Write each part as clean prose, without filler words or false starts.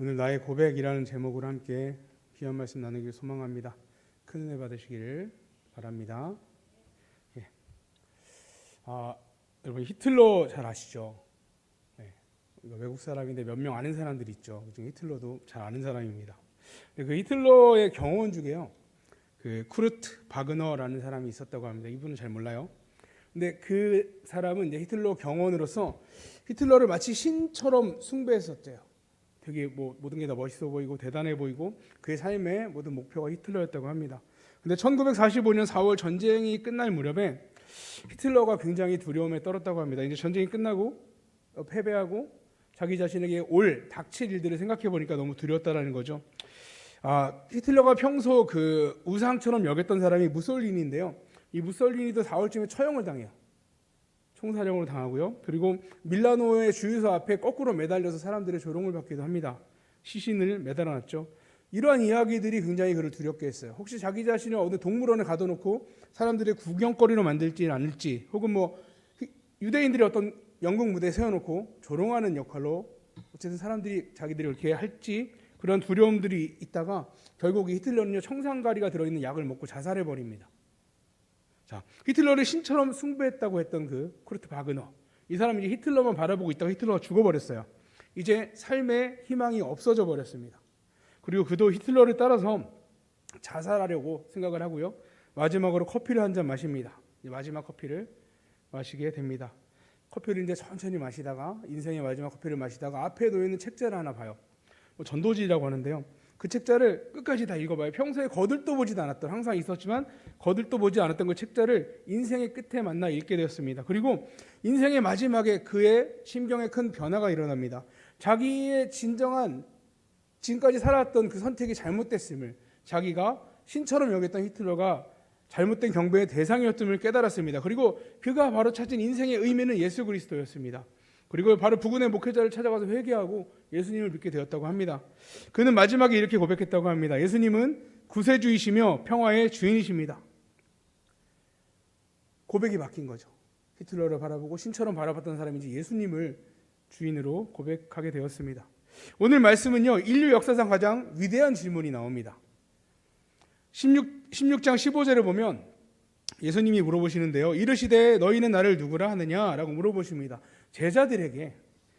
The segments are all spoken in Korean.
오늘 나의 고백이라는 제목으로 함께 귀한 말씀 나누길 소망합니다. 큰 은혜 받으시기를 바랍니다. 예. 여러분 히틀러 잘 아시죠? 네. 외국 사람인데 몇 명 아는 사람들이 있죠. 그중에 히틀러도 잘 아는 사람입니다. 그 히틀러의 경호원 중에요, 그 쿠르트 바그너라는 사람이 있었다고 합니다. 이분은 잘 몰라요. 근데 그 사람은 이제 히틀러 경호원으로서 히틀러를 마치 신처럼 숭배했었대요. 되게 모든 게 다 멋있어 보이고 대단해 보이고 그의 삶의 모든 목표가 히틀러였다고 합니다. 근데 1945년 4월 전쟁이 끝날 무렵에 히틀러가 굉장히 두려움에 떨었다고 합니다. 이제 전쟁이 끝나고 패배하고 자기 자신에게 닥칠 일들을 생각해 보니까 너무 두려웠다라는 거죠. 히틀러가 평소 그 우상처럼 여겼던 사람이 무솔리니인데요. 이 무솔리니도 4월쯤에 처형을 당해요. 총사령으로 당하고요. 그리고 밀라노의 주유소 앞에 거꾸로 매달려서 사람들의 조롱을 받기도 합니다. 시신을 매달아놨죠. 이러한 이야기들이 굉장히 그를 두렵게 했어요. 혹시 자기 자신을 어느 동물원에 가둬놓고 사람들의 구경거리로 만들지 않을지, 혹은 유대인들이 어떤 연극 무대에 세워놓고 조롱하는 역할로 어쨌든 사람들이 자기들이 이렇게 할지, 그런 두려움들이 있다가 결국 히틀러는요, 청산가리가 들어있는 약을 먹고 자살해버립니다. 자, 히틀러를 신처럼 숭배했다고 했던 그 쿠르트 바그너, 이 사람이 이제 히틀러만 바라보고 있다가 히틀러가 죽어버렸어요. 이제 삶의 희망이 없어져 버렸습니다. 그리고 그도 히틀러를 따라서 자살하려고 생각을 하고요, 마지막으로 커피를 한 잔 마십니다. 마지막 커피를 마시게 됩니다. 커피를 이제 천천히 마시다가, 인생의 마지막 커피를 마시다가 앞에 놓여있는 책자를 하나 봐요. 전도지라고 하는데요, 그 책자를 끝까지 다 읽어봐요. 평소에 거들떠 보지도 않았던, 항상 있었지만 거들떠 보지 않았던 그 책자를 인생의 끝에 만나 읽게 되었습니다. 그리고 인생의 마지막에 그의 심경에 큰 변화가 일어납니다. 자기의 진정한 지금까지 살아왔던 그 선택이 잘못됐음을, 자기가 신처럼 여겼던 히틀러가 잘못된 경배의 대상이었음을 깨달았습니다. 그리고 그가 바로 찾은 인생의 의미는 예수 그리스도였습니다. 그리고 바로 부근의 목회자를 찾아가서 회개하고 예수님을 믿게 되었다고 합니다. 그는 마지막에 이렇게 고백했다고 합니다. 예수님은 구세주이시며 평화의 주인이십니다. 고백이 바뀐 거죠. 히틀러를 바라보고 신처럼 바라봤던 사람이 이제 예수님을 주인으로 고백하게 되었습니다. 오늘 말씀은요, 인류 역사상 가장 위대한 질문이 나옵니다. 16장 15절을 보면 예수님이 물어보시는데요, 이르시되 너희는 나를 누구라 하느냐 라고 물어보십니다. 제자들에게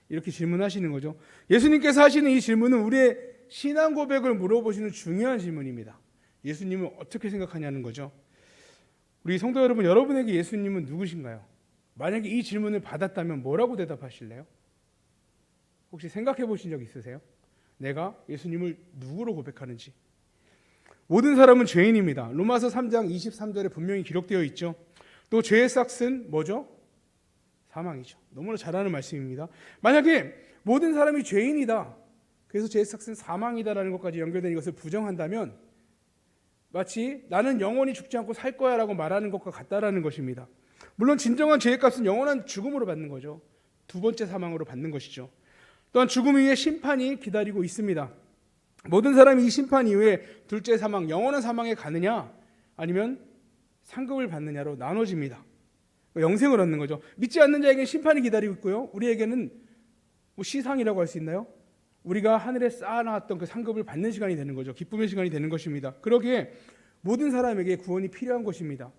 이렇게 질문하시는 거죠. 예수님께서 하시는 이 질문은 우리의 신앙 고백을 물어보시는 중요한 질문입니다. 예수님은 어떻게 생각하냐는 거죠. 우리 성도 여러분, 여러분에게 예수님은 누구신가요? 만약에 이 질문을 받았다면 뭐라고 대답하실래요? 혹시 생각해 보신 적 있으세요? 내가 예수님을 누구로 고백하는지. 모든 사람은 죄인입니다. 로마서 3장 23절에 분명히 기록되어 있죠. 또 죄의 삭은 뭐죠? 사망이죠. 너무나 잘 아는 말씀입니다. 만약에 모든 사람이 죄인이다, 그래서 죄의 삭은 사망이다라는 것까지 연결된 이것을 부정한다면 마치 나는 영원히 죽지 않고 살 거야 라고 말하는 것과 같다라는 것입니다. 물론 진정한 죄의 값은 영원한 죽음으로 받는 거죠. 두 번째 사망으로 받는 것이죠. 또한 죽음 이후에 심판이 기다리고 있습니다. 모든 사람이 이 심판 이후에 둘째 사망, 영원한 사망에 가느냐 아니면 상급을 받느냐로 나눠집니다. 영생을 얻는 거죠. 믿지 않는 자에게는 심판이 기다리고 있고요, 우리에게는 시상이라고 할 수 있나요? 우리가 하늘에 쌓아놨던 그 상급을 받는 시간이 되는 거죠. 기쁨의 시간이 되는 것입니다. 그러기에 모든 사람에게 구원이 필요한 것입니다.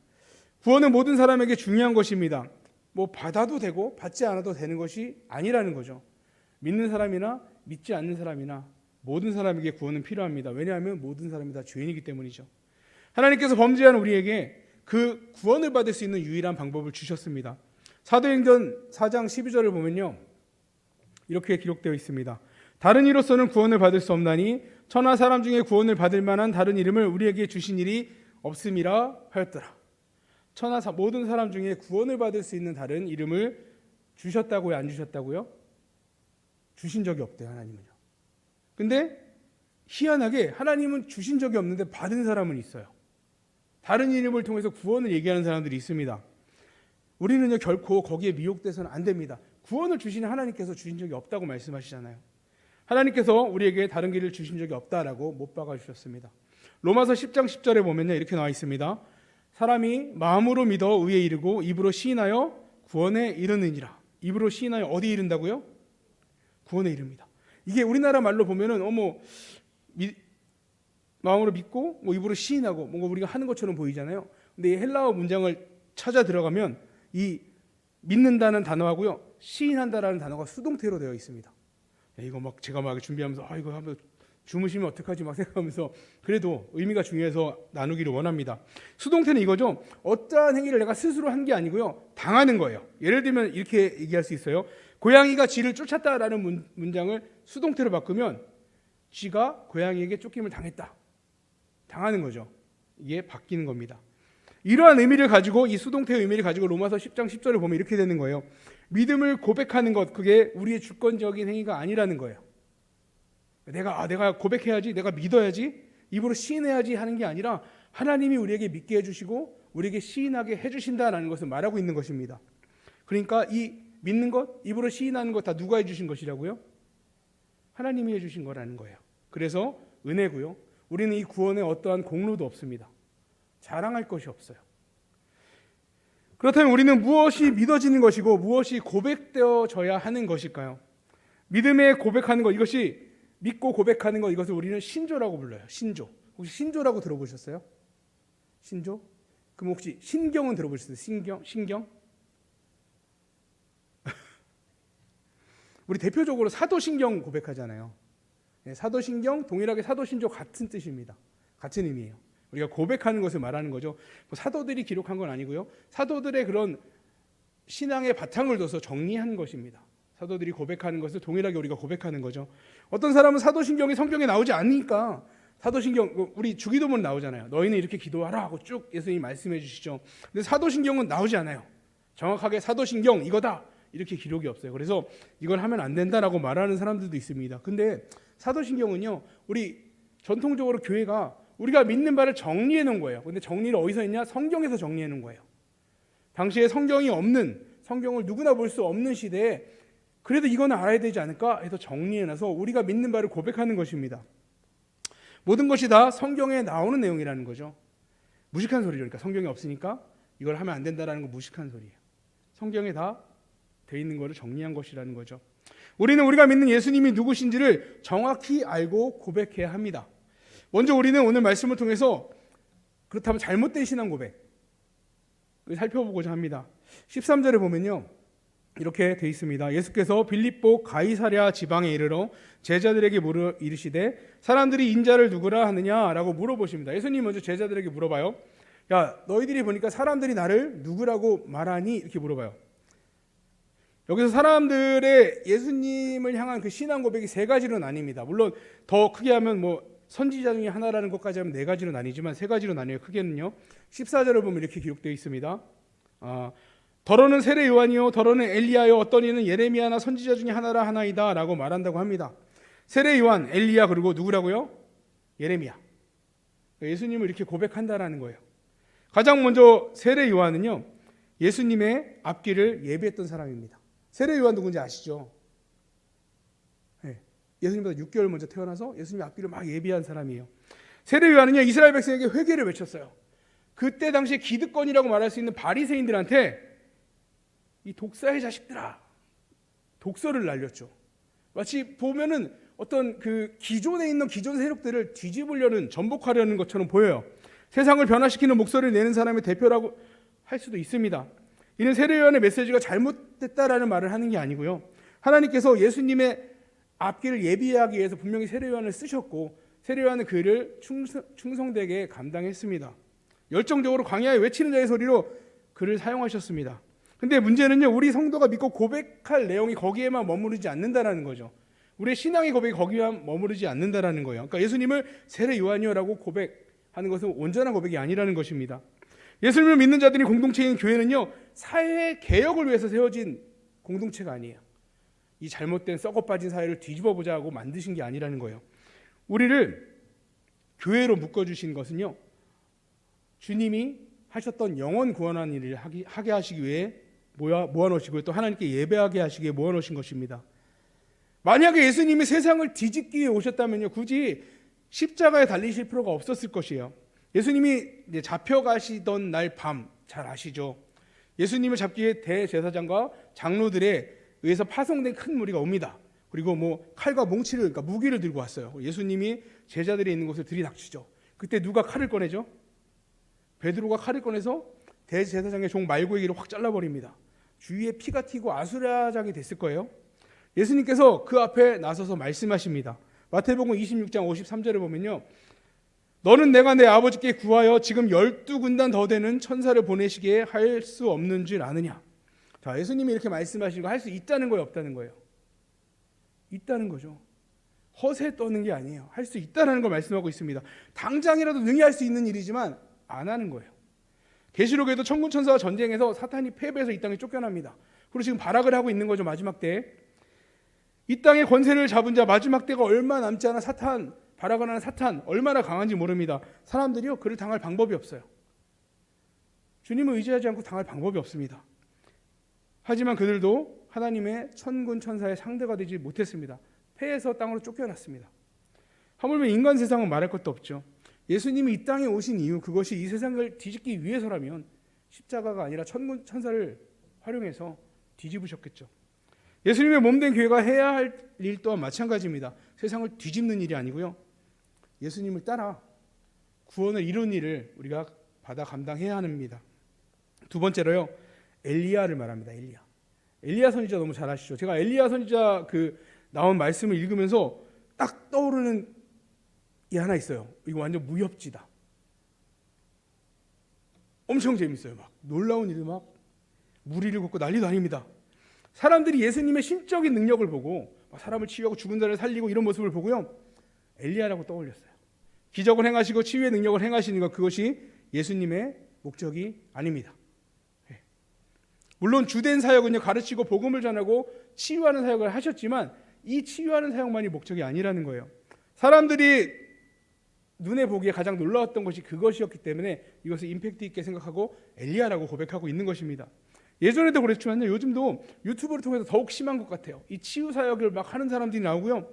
구원은 모든 사람에게 중요한 것입니다. 받아도 되고 받지 않아도 되는 것이 아니라는 거죠. 믿는 사람이나 믿지 않는 사람이나 모든 사람에게 구원은 필요합니다. 왜냐하면 모든 사람이 다 죄인이기 때문이죠. 하나님께서 범죄한 우리에게 그 구원을 받을 수 있는 유일한 방법을 주셨습니다. 사도행전 4장 12절을 보면요, 이렇게 기록되어 있습니다. 다른 이로서는 구원을 받을 수 없나니 천하 사람 중에 구원을 받을 만한 다른 이름을 우리에게 주신 일이 없음이라 하였더라. 모든 사람 중에 구원을 받을 수 있는 다른 이름을 주셨다고요, 안 주셨다고요? 주신 적이 없대요, 하나님은요. 근데 희한하게 하나님은 주신 적이 없는데 받은 사람은 있어요. 다른 이름을 통해서 구원을 얘기하는 사람들이 있습니다. 우리는요, 결코 거기에 미혹돼서는 안 됩니다. 구원을 주시는 하나님께서 주신 적이 없다고 말씀하시잖아요. 하나님께서 우리에게 다른 길을 주신 적이 없다라고 못 박아 주셨습니다. 로마서 10장 10절에 보면요, 이렇게 나와 있습니다. 사람이 마음으로 믿어 의에 이르고 입으로 시인하여 구원에 이르느니라. 입으로 시인하여 어디 이른다고요? 구원에 이릅니다. 이게 우리나라 말로 보면은 마음으로 믿고 입으로 시인하고 뭔가 우리가 하는 것처럼 보이잖아요. 근데 이 헬라어 문장을 찾아 들어가면 이 믿는다는 단어하고요, 시인한다라는 단어가 수동태로 되어 있습니다. 이거 제가 준비하면서 이거 한번 주무시면 어떡하지 생각하면서 그래도 의미가 중요해서 나누기를 원합니다. 수동태는 이거죠. 어떠한 행위를 내가 스스로 한 게 아니고요, 당하는 거예요. 예를 들면 이렇게 얘기할 수 있어요. 고양이가 쥐를 쫓았다라는 문장을 수동태로 바꾸면 쥐가 고양이에게 쫓김을 당했다. 당하는 거죠. 이게 바뀌는 겁니다. 이러한 의미를 가지고, 이 수동태의 의미를 가지고 로마서 10장 10절을 보면 이렇게 되는 거예요. 믿음을 고백하는 것, 그게 우리의 주권적인 행위가 아니라는 거예요. 내가 고백해야지, 내가 믿어야지, 입으로 시인해야지 하는 게 아니라 하나님이 우리에게 믿게 해주시고 우리에게 시인하게 해주신다라는 것을 말하고 있는 것입니다. 그러니까 이 믿는 것, 입으로 시인하는 것 다 누가 해주신 것이라고요? 하나님이 해주신 거라는 거예요. 그래서 은혜고요. 우리는 이 구원에 어떠한 공로도 없습니다. 자랑할 것이 없어요. 그렇다면 우리는 무엇이 믿어지는 것이고 무엇이 고백되어져야 하는 것일까요? 믿음에 고백하는 것, 이것이 믿고 고백하는 것, 이것을 우리는 신조라고 불러요. 신조. 혹시 신조라고 들어보셨어요? 신조? 그럼 혹시 신경은 들어보셨어요? 신경? 우리 대표적으로 사도신경 고백하잖아요. 사도신경, 동일하게 사도신조 같은 뜻입니다. 같은 의미예요. 우리가 고백하는 것을 말하는 거죠. 사도들이 기록한 건 아니고요, 사도들의 그런 신앙의 바탕을 둬서 정리한 것입니다. 사도들이 고백하는 것을 동일하게 우리가 고백하는 거죠. 어떤 사람은 사도신경이 성경에 나오지 않으니까, 사도신경, 우리 주기도문 나오잖아요. 너희는 이렇게 기도하라 하고 쭉 예수님이 말씀해 주시죠. 근데 사도신경은 나오지 않아요. 정확하게 사도신경 이거다 이렇게 기록이 없어요. 그래서 이걸 하면 안 된다라고 말하는 사람들도 있습니다. 근데 사도신경은요, 우리 전통적으로 교회가 우리가 믿는 바를 정리해 놓은 거예요. 근데 정리를 어디서 했냐? 성경에서 정리해 놓은 거예요. 당시에 성경이 없는, 성경을 누구나 볼 수 없는 시대에 그래도 이거는 알아야 되지 않을까 해서 정리해 놔서 우리가 믿는 바를 고백하는 것입니다. 모든 것이 다 성경에 나오는 내용이라는 거죠. 무식한 소리죠. 그러니까 성경이 없으니까 이걸 하면 안 된다라는 거 무식한 소리예요. 성경에 다 돼 있는 것을 정리한 것이라는 거죠. 우리는 우리가 믿는 예수님이 누구신지를 정확히 알고 고백해야 합니다. 먼저 우리는 오늘 말씀을 통해서 그렇다면 잘못된 신앙 고백을 살펴보고자 합니다. 13절에 보면요, 이렇게 돼 있습니다. 예수께서 빌립보 가이사랴 지방에 이르러 제자들에게 이르시되 사람들이 인자를 누구라 하느냐라고 물어보십니다. 예수님 먼저 제자들에게 물어봐요. 야, 너희들이 보니까 사람들이 나를 누구라고 말하니? 이렇게 물어봐요. 여기서 사람들의 예수님을 향한 그 신앙 고백이 세 가지로 나뉩니다. 물론 더 크게 하면 선지자 중에 하나라는 것까지 하면 네 가지로 나뉘지만 세 가지로 나뉘어요. 크게는요. 14절을 보면 이렇게 기록되어 있습니다. 더러는 세례 요한이요, 더러는 엘리야요, 어떤 이는 예레미야나 선지자 중에 하나라 하나이다 라고 말한다고 합니다. 세례 요한, 엘리야, 그리고 누구라고요? 예레미야. 예수님을 이렇게 고백한다라는 거예요. 가장 먼저 세례 요한은요, 예수님의 앞길을 예비했던 사람입니다. 세례 요한 누군지 아시죠? 예수님보다 6개월 먼저 태어나서 예수님의 앞길을 막 예비한 사람이에요. 세례 요한은요, 이스라엘 백성에게 회개를 외쳤어요. 그때 당시에 기득권이라고 말할 수 있는 바리새인들한테 이 독사의 자식들아, 독서를 날렸죠. 마치 보면은 어떤 그 기존에 있는 기존 세력들을 뒤집으려는, 전복하려는 것처럼 보여요. 세상을 변화시키는 목소리를 내는 사람의 대표라고 할 수도 있습니다. 이는 세례 요한의 메시지가 잘못됐다라는 말을 하는 게 아니고요, 하나님께서 예수님의 앞길을 예비하기 위해서 분명히 세례 요한을 쓰셨고 세례 요한은 그를 충성되게 감당했습니다. 열정적으로 광야에 외치는 자의 소리로 그를 사용하셨습니다. 근데 문제는요, 우리 성도가 믿고 고백할 내용이 거기에만 머무르지 않는다라는 거죠. 우리의 신앙의 고백이 거기에만 머무르지 않는다라는 거예요. 그러니까 예수님을 세례 요한이요라고 고백하는 것은 온전한 고백이 아니라는 것입니다. 예수님을 믿는 자들이 공동체인 교회는요, 사회 개혁을 위해서 세워진 공동체가 아니에요. 이 잘못된 썩어 빠진 사회를 뒤집어 보자 하고 만드신 게 아니라는 거예요. 우리를 교회로 묶어주신 것은요, 주님이 하셨던 영원 구원한 일을 하게 하시기 위해 모아놓으시고 또 하나님께 예배하게 하시기 위해 모아놓으신 것입니다. 만약에 예수님이 세상을 뒤집기 위해 오셨다면요, 굳이 십자가에 달리실 필요가 없었을 것이에요. 예수님이 이제 잡혀가시던 날 밤, 잘 아시죠? 예수님을 잡기 위해 대제사장과 장로들에 의해서 파송된 큰 무리가 옵니다. 그리고 뭐 칼과 몽치를, 그러니까 무기를 들고 왔어요. 예수님이 제자들이 있는 곳을 들이닥치죠. 그때 누가 칼을 꺼내죠? 베드로가 칼을 꺼내서 대제사장의 종 말고의 귀를 확 잘라버립니다. 주위에 피가 튀고 아수라장이 됐을 거예요. 예수님께서 그 앞에 나서서 말씀하십니다. 마태복음 26장 53절에 보면요, 너는 내가 내 아버지께 구하여 지금 12군단 더 되는 천사를 보내시기에 할 수 없는 줄 아느냐. 자, 예수님이 이렇게 말씀하시는 거 할 수 있다는 거예요, 없다는 거예요? 있다는 거죠. 허세 떠는 게 아니에요. 할 수 있다는 걸 말씀하고 있습니다. 당장이라도 능히 할 수 있는 일이지만 안 하는 거예요. 계시록에도 천군 천사와 전쟁에서 사탄이 패배해서 이 땅에 쫓겨납니다. 그리고 지금 발악을 하고 있는 거죠. 마지막 때 이 땅의 권세를 잡은 자, 마지막 때가 얼마 남지 않아 사탄, 발악을 하는 사탄 얼마나 강한지 모릅니다. 사람들이요, 그를 당할 방법이 없어요. 주님을 의지하지 않고 당할 방법이 없습니다. 하지만 그들도 하나님의 천군 천사의 상대가 되지 못했습니다. 패해서 땅으로 쫓겨났습니다. 하물며 인간 세상은 말할 것도 없죠. 예수님이 이 땅에 오신 이유, 그것이 이 세상을 뒤집기 위해서라면 십자가가 아니라 천군 천사를 활용해서 뒤집으셨겠죠. 예수님의 몸된 교회가 해야 할 일 또한 마찬가지입니다. 세상을 뒤집는 일이 아니고요, 예수님을 따라 구원을 이룬 일을 우리가 받아 감당해야 합니다. 두 번째로요, 엘리야를 말합니다. 엘리야 선지자 너무 잘 아시죠? 제가 엘리야 선지자 그 나온 말씀을 읽으면서 딱 떠오르는 게 하나 있어요. 이거 완전 무협지다. 엄청 재밌어요. 막 놀라운 일을 막 무리를 걷고 난리도 아닙니다. 사람들이 예수님의 신적인 능력을 보고 사람을 치유하고 죽은 자를 살리고 이런 모습을 보고요, 엘리야라고 떠올렸어요. 기적을 행하시고 치유의 능력을 행하시는 것, 그것이 예수님의 목적이 아닙니다. 물론 주된 사역은요, 가르치고 복음을 전하고 치유하는 사역을 하셨지만 이 치유하는 사역만이 목적이 아니라는 거예요. 사람들이 눈에 보기에 가장 놀라웠던 것이 그것이었기 때문에 이것을 임팩트 있게 생각하고 엘리야라고 고백하고 있는 것입니다. 예전에도 그랬지만요, 요즘도 유튜브를 통해서 더욱 심한 것 같아요. 이 치유 사역을 막 하는 사람들이 나오고요,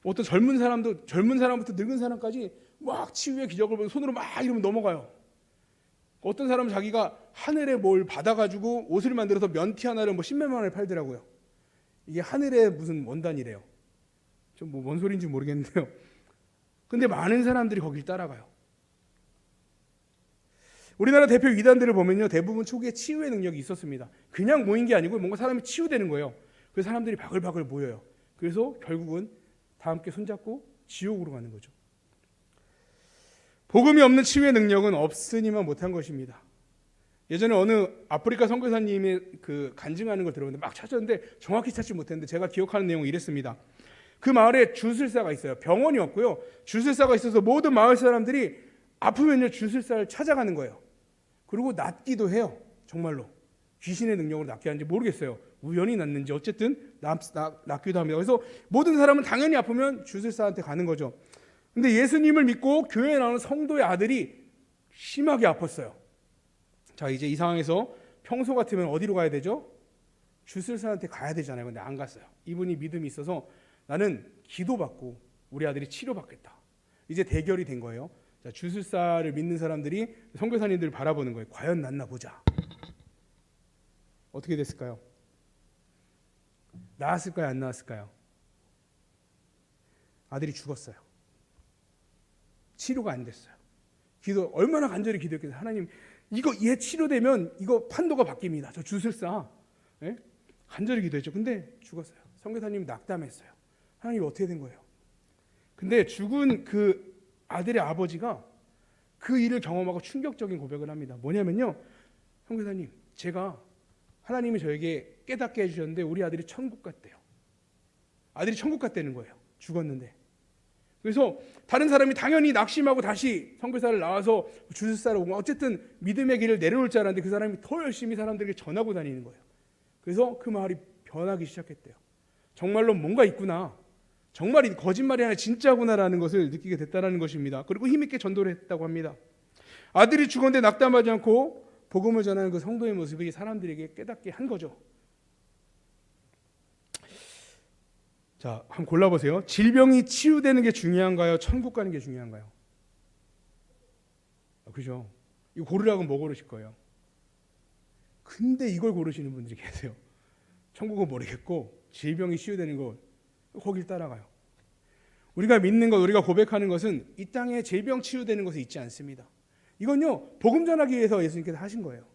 어떤 젊은 사람부터 늙은 사람까지 막 치유의 기적을 보고 손으로 막 이러면 넘어가요. 어떤 사람은 자기가 하늘에 뭘 받아가지고 옷을 만들어서 면티 하나를 뭐 10몇만 원에 팔더라고요. 이게 하늘의 무슨 원단이래요. 좀 뭐 뭔 소리인지 모르겠는데요. 근데 많은 사람들이 거길 따라가요. 우리나라 대표 이단들을 보면요, 대부분 초기에 치유의 능력이 있었습니다. 그냥 모인 게 아니고 뭔가 사람이 치유되는 거예요. 그래서 사람들이 바글바글 모여요. 그래서 결국은 다 함께 손잡고 지옥으로 가는 거죠. 복음이 없는 치유의 능력은 없으니만 못한 것입니다. 예전에 어느 아프리카 선교사님이 그 간증하는 걸 들었는데 막 찾았는데 정확히 찾지 못했는데 제가 기억하는 내용은 이랬습니다. 그 마을에 주술사가 있어요. 병원이 없고요, 주술사가 있어서 모든 마을 사람들이 아프면요 주술사를 찾아가는 거예요. 그리고 낫기도 해요. 정말로 귀신의 능력으로 낫게 하는지 모르겠어요. 우연히 낫는지 어쨌든 낫기도 합니다. 그래서 모든 사람은 당연히 아프면 주술사한테 가는 거죠. 근데 예수님을 믿고 교회에 나오는 성도의 아들이 심하게 아팠어요. 자, 이제 이 상황에서 평소 같으면 어디로 가야 되죠? 주술사한테 가야 되잖아요. 근데 안 갔어요. 이분이 믿음이 있어서 나는 기도받고 우리 아들이 치료받겠다. 이제 대결이 된 거예요. 자, 주술사를 믿는 사람들이 선교사님들을 바라보는 거예요. 과연 낫나 보자. 어떻게 됐을까요? 나았을까요? 안 나았을까요? 아들이 죽었어요. 치료가 안 됐어요. 얼마나 간절히 기도했겠어요. 하나님, 이거 얘 치료되면 이거 판도가 바뀝니다. 저 주술사. 예? 간절히 기도했죠. 근데 죽었어요. 선교사님이 낙담했어요. 하나님, 어떻게 된 거예요? 근데 죽은 그 아들의 아버지가 그 일을 경험하고 충격적인 고백을 합니다. 뭐냐면요, 선교사님, 제가 하나님이 저에게 깨닫게 해주셨는데 우리 아들이 천국 갔대요. 아들이 천국 갔다는 거예요. 죽었는데. 그래서 다른 사람이 당연히 낙심하고 다시 선교사를 나와서 주술사를 오고 어쨌든 믿음의 길을 내려올 줄 알았는데 그 사람이 더 열심히 사람들에게 전하고 다니는 거예요. 그래서 그 마을이 변하기 시작했대요. 정말로 뭔가 있구나. 정말 이 거짓말이 아니라 진짜구나라는 것을 느끼게 됐다는 것입니다. 그리고 힘있게 전도를 했다고 합니다. 아들이 죽었는데 낙담하지 않고 복음을 전하는 그 성도의 모습이 사람들에게 깨닫게 한 거죠. 자, 한번 골라보세요. 질병이 치유되는 게 중요한가요? 천국 가는 게 중요한가요? 그죠? 이거 고르라고 뭐 고르실 거예요? 근데 이걸 고르시는 분들이 계세요. 천국은 모르겠고 질병이 치유되는 거. 거길 따라가요. 우리가 믿는 것, 우리가 고백하는 것은 이 땅에 질병 치유되는 것에 있지 않습니다. 이건요, 복음 전하기 위해서 예수님께서 하신 거예요.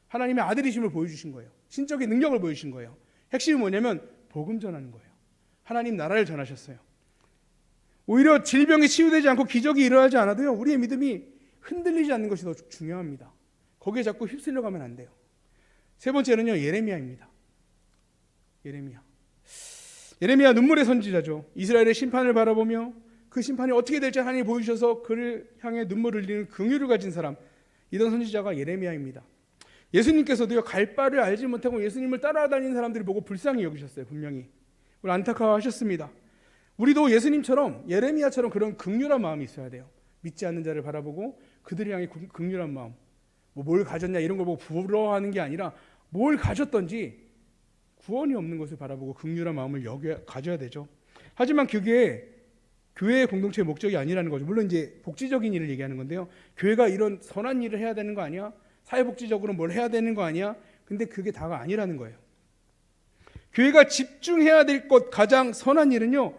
하나님의 아들이심을 보여주신 거예요. 신적인 능력을 보여주신 거예요. 핵심이 뭐냐면 복음 전하는 거예요. 하나님 나라를 전하셨어요. 오히려 질병이 치유되지 않고 기적이 일어나지 않아도요, 우리의 믿음이 흔들리지 않는 것이 더 중요합니다. 거기에 자꾸 휩쓸려 가면 안 돼요. 세 번째는요, 예레미야입니다. 예레미야 눈물의 선지자죠. 이스라엘의 심판을 바라보며 그 심판이 어떻게 될지 하나님이 보여주셔서 그를 향해 눈물을 흘리는 긍휼을 가진 사람, 이런 선지자가 예레미야입니다. 예수님께서도요, 갈 바를 알지 못하고 예수님을 따라다니는 사람들을 보고 불쌍히 여기셨어요. 분명히 안타까워하셨습니다. 우리도 예수님처럼, 예레미야처럼 그런 긍휼한 마음이 있어야 돼요. 믿지 않는 자를 바라보고 그들을 향해 긍휼한 마음, 뭘 가졌냐 이런 걸 보고 부러워하는 게 아니라 뭘 가졌던지 구원이 없는 것을 바라보고 긍휼한 마음을 가져야 되죠. 하지만 그게 교회의 공동체의 목적이 아니라는 거죠. 물론 이제 복지적인 일을 얘기하는 건데요. 교회가 이런 선한 일을 해야 되는 거 아니야? 사회복지적으로 뭘 해야 되는 거 아니야? 근데 그게 다가 아니라는 거예요. 교회가 집중해야 될 것, 가장 선한 일은요,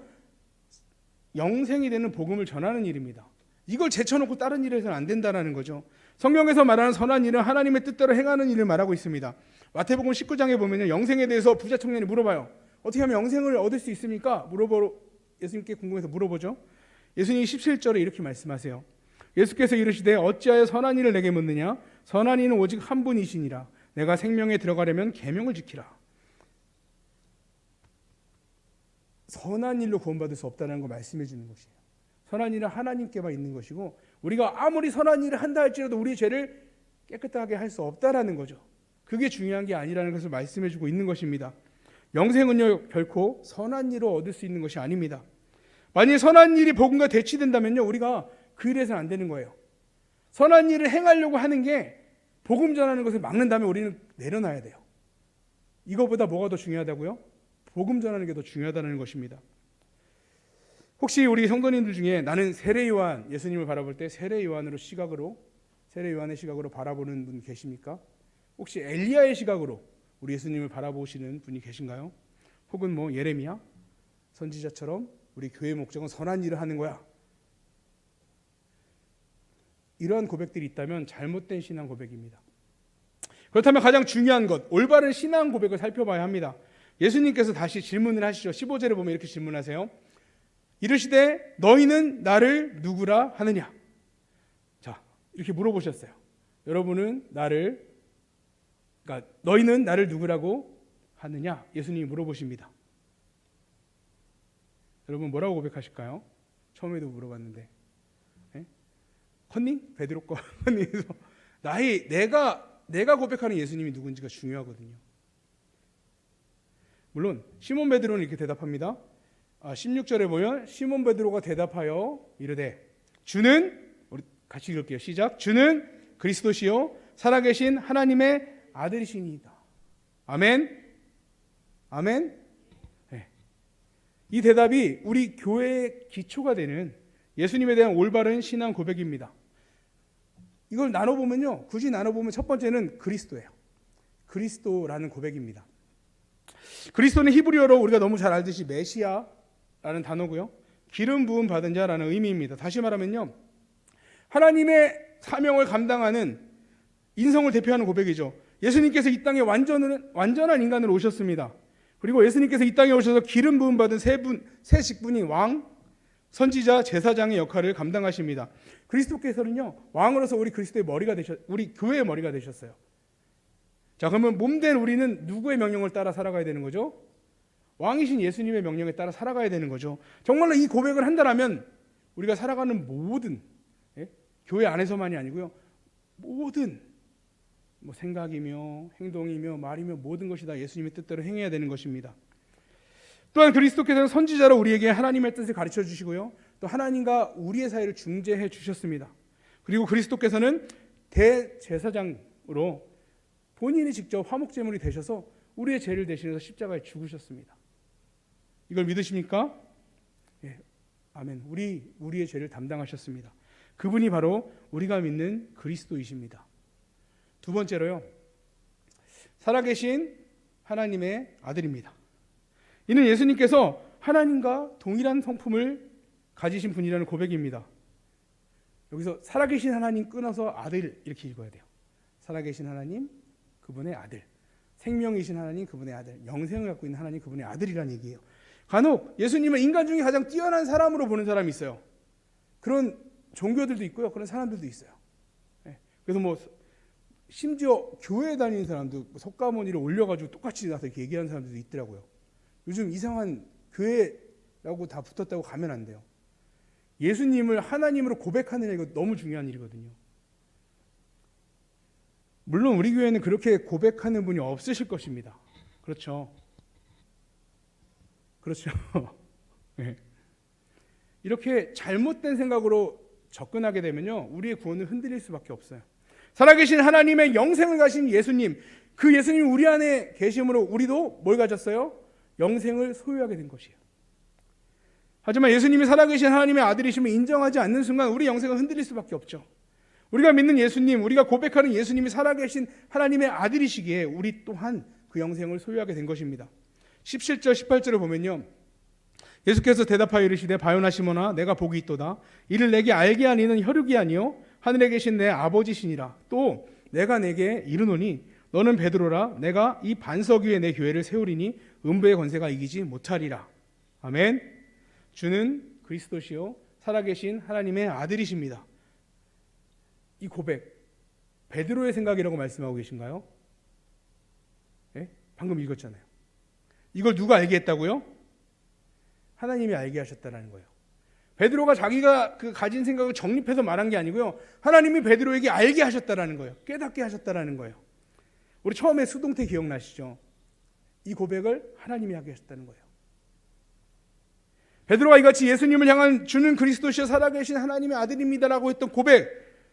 영생이 되는 복음을 전하는 일입니다. 이걸 제쳐놓고 다른 일을 해서는 안 된다는 거죠. 성경에서 말하는 선한 일은 하나님의 뜻대로 행하는 일을 말하고 있습니다. 마태복음 19장에 보면 영생에 대해서 부자 청년이 물어봐요. 어떻게 하면 영생을 얻을 수 있습니까? 예수님께 궁금해서 물어보죠. 예수님이 17절에 이렇게 말씀하세요. 예수께서 이르시되 어찌하여 선한 일을 내게 묻느냐? 선한 이는 오직 한 분이시니라. 내가 생명에 들어가려면 계명을 지키라. 선한 일로 구원받을 수 없다는 걸 말씀해 주는 것이에요. 선한 일은 하나님께만 있는 것이고, 우리가 아무리 선한 일을 한다 할지라도 우리의 죄를 깨끗하게 할 수 없다라는 거죠. 그게 중요한 게 아니라는 것을 말씀해 주고 있는 것입니다. 영생은요, 결코 선한 일로 얻을 수 있는 것이 아닙니다. 만일 선한 일이 복음과 대치된다면요, 우리가 그 일에서는 안 되는 거예요. 선한 일을 행하려고 하는 게 복음 전하는 것을 막는다면 우리는 내려놔야 돼요. 이거보다 뭐가 더 중요하다고요? 복음 전하는 게 더 중요하다는 것입니다. 혹시 우리 성도님들 중에 나는 세례 요한, 예수님을 바라볼 때 세례 요한의 시각으로 바라보는 분 계십니까? 혹시 엘리야의 시각으로 우리 예수님을 바라보시는 분이 계신가요? 혹은 예레미야 선지자처럼 우리 교회의 목적은 선한 일을 하는 거야, 이러한 고백들이 있다면 잘못된 신앙 고백입니다. 그렇다면 가장 중요한 것, 올바른 신앙 고백을 살펴봐야 합니다. 예수님께서 다시 질문을 하시죠. 15절에 보면 이렇게 질문하세요. 이르시되 너희는 나를 누구라 하느냐? 자, 이렇게 물어보셨어요. 너희는 나를 누구라고 하느냐? 예수님이 물어보십니다. 여러분 뭐라고 고백하실까요? 처음에도 물어봤는데, 컨닝? 베드로 거 컨닝에서 내가 고백하는 예수님이 누군지가 중요하거든요. 물론 시몬 베드로는 이렇게 대답합니다. 16절에 보면 시몬 베드로가 대답하여 이르되 주는, 우리 같이 읽을게요. 시작. 주는 그리스도시요 살아계신 하나님의 아들이시니이다. 아멘. 아멘. 네. 이 대답이 우리 교회의 기초가 되는 예수님에 대한 올바른 신앙 고백입니다. 이걸 나눠보면요, 굳이 나눠보면 첫 번째는 그리스도예요. 그리스도라는 고백입니다. 그리스도는 히브리어로 우리가 너무 잘 알듯이 메시아라는 단어고요, 기름 부음 받은 자라는 의미입니다. 다시 말하면요, 하나님의 사명을 감당하는 인성을 대표하는 고백이죠. 예수님께서 이 땅에 완전한 인간으로 오셨습니다. 그리고 예수님께서 이 땅에 오셔서 기름 부음 받은 세 직분이 왕, 선지자, 제사장의 역할을 감당하십니다. 그리스도께서는요, 왕으로서 우리 우리 교회의 머리가 되셨어요. 자, 그러면 몸된 우리는 누구의 명령을 따라 살아가야 되는 거죠? 왕이신 예수님의 명령에 따라 살아가야 되는 거죠. 정말로 이 고백을 한다면 우리가 살아가는 모든, 교회 안에서만이 아니고요, 모든 생각이며 행동이며 말이며 모든 것이 다 예수님의 뜻대로 행해야 되는 것입니다. 또한 그리스도께서는 선지자로 우리에게 하나님의 뜻을 가르쳐 주시고요, 또 하나님과 우리의 사이를 중재해 주셨습니다. 그리고 그리스도께서는 대제사장으로 본인이 직접 화목제물이 되셔서 우리의 죄를 대신해서 십자가에 죽으셨습니다. 이걸 믿으십니까? 예, 아멘. 우리의 죄를 담당하셨습니다. 그분이 바로 우리가 믿는 그리스도이십니다. 두 번째로요, 살아계신 하나님의 아들입니다. 이는 예수님께서 하나님과 동일한 성품을 가지신 분이라는 고백입니다. 여기서 살아계신 하나님 끊어서 아들 이렇게 읽어야 돼요. 살아계신 하나님, 그분의 아들. 생명이신 하나님, 그분의 아들. 영생을 갖고 있는 하나님, 그분의 아들이라는 얘기예요. 간혹 예수님은 인간 중에 가장 뛰어난 사람으로 보는 사람이 있어요. 그런 종교들도 있고요. 그런 사람들도 있어요. 그래서 뭐 심지어 교회에 다니는 사람도 석가모니를 올려가지고 똑같이 나서 이렇게 얘기하는 사람들도 있더라고요. 요즘 이상한 교회라고 다 붙었다고 가면 안 돼요. 예수님을 하나님으로 고백하느냐, 이거 너무 중요한 일이거든요. 물론 우리 교회는 그렇게 고백하는 분이 없으실 것입니다. 그렇죠. 그렇죠. 네. 이렇게 잘못된 생각으로 접근하게 되면요, 우리의 구원은 흔들릴 수밖에 없어요. 살아계신 하나님의 영생을 가신 예수님, 그 예수님이 우리 안에 계심으로 우리도 뭘 가졌어요? 영생을 소유하게 된 것이에요. 하지만 예수님이 살아계신 하나님의 아들이심을 인정하지 않는 순간 우리 영생은 흔들릴 수밖에 없죠. 우리가 믿는 예수님, 우리가 고백하는 예수님이 살아계신 하나님의 아들이시기에 우리 또한 그 영생을 소유하게 된 것입니다. 17절 18절을 보면요, 예수께서 대답하여 이르시되 바요나 시몬아 내가 복이 있도다. 이를 내게 알게 하는 이는 혈육이 아니요 하늘에 계신 내 아버지시니라. 또 내가 내게 이르노니 너는 베드로라. 내가 이 반석 위에 내 교회를 세우리니 음부의 권세가 이기지 못하리라. 아멘. 주는 그리스도시요 살아계신 하나님의 아들이십니다. 이 고백 베드로의 생각이라고 말씀하고 계신가요? 네? 방금 읽었잖아요. 이걸 누가 알게 했다고요? 하나님이 알게 하셨다는 거예요. 베드로가 자기가 그 가진 생각을 정립해서 말한 게 아니고요, 하나님이 베드로에게 알게 하셨다는 거예요. 깨닫게 하셨다는 거예요. 우리 처음에 수동태 기억나시죠? 이 고백을 하나님이 하게 하셨다는 거예요. 베드로가 이같이 예수님을 향한 주는 그리스도시여 살아계신 하나님의 아들입니다라고 했던 고백,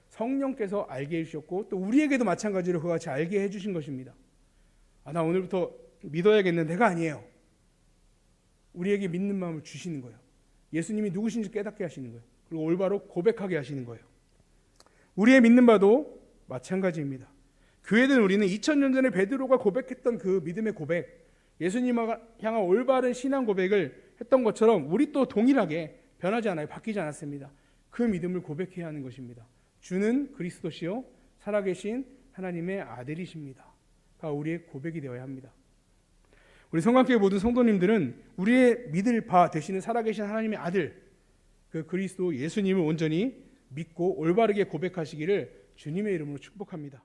성령께서 알게 해주셨고 또 우리에게도 마찬가지로 그같이 알게 해주신 것입니다. 나 오늘부터 믿어야겠는 내가 아니에요. 우리에게 믿는 마음을 주시는 거예요. 예수님이 누구신지 깨닫게 하시는 거예요. 그리고 올바로 고백하게 하시는 거예요. 우리의 믿는 바도 마찬가지입니다. 교회된 우리는 2000년 전에 베드로가 고백했던 그 믿음의 고백, 예수님을 향한 올바른 신앙 고백을 했던 것처럼 우리 또 동일하게 변하지 않아요. 바뀌지 않았습니다. 그 믿음을 고백해야 하는 것입니다. 주는 그리스도시요 살아계신 하나님의 아들이십니다. 가 우리의 고백이 되어야 합니다. 우리 성관교회 모든 성도님들은 우리의 믿을 바 되시는 살아계신 하나님의 아들, 그 그리스도 예수님을 온전히 믿고 올바르게 고백하시기를 주님의 이름으로 축복합니다.